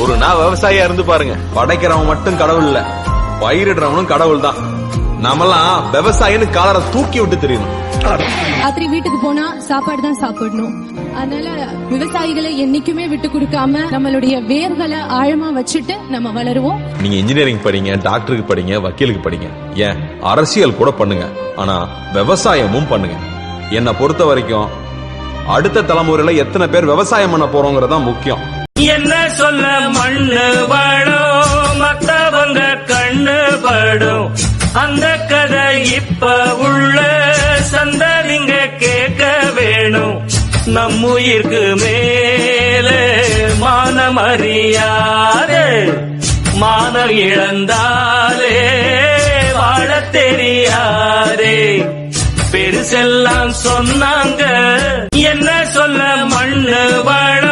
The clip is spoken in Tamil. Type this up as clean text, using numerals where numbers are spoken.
ஒரு நாள் விவசாயியா இருந்து பாருங்க. படைக்கிறவன் மட்டும் கடவுள் இல்ல, பயிரிடுறவனும் கடவுள் தான். நாமெல்லாம் விவசாயின்னு காலரை தூக்கி விட்டு தெரியணும். ராத்திரி வீட்டுக்கு போனா சாப்பாடு தான் சாப்பிடணும். அதனால விவசாயிகளை என்னைக்குமே விட்டு கொடுக்காம நம்மளுடைய வேர்களை ஆழமா வச்சுட்டு நம்ம வளருவோம். நீங்க இன்ஜினியரிங் படிங்க, டாக்டருக்கு படிங்க, வக்கீலுக்கு படிங்க, ஏன் அரசியல் கூட பண்ணுங்க. ஆனா விவசாயமும் பண்ணுங்க. என்னை பொறுத்த வரைக்கும் அடுத்த தலைமுறையில எத்தனை பேர் விவசாயம் பண்ண போறோங்கிறதான் முக்கியம். என்ன சொல்ல மண்ணு படும், மத்தவங்க கண்ணு படும். அந்த கதை இப்ப உள்ள சந்ததிங்க கேட்க வேணும். நம்முயிருக்கு மேலே மானம் அறியாதே, மானம் இழந்தாலே வாழ தெரியாதே. பெருசெல்லாம் சொன்னாங்க, என்ன சொல்ல மண்ணு வாழ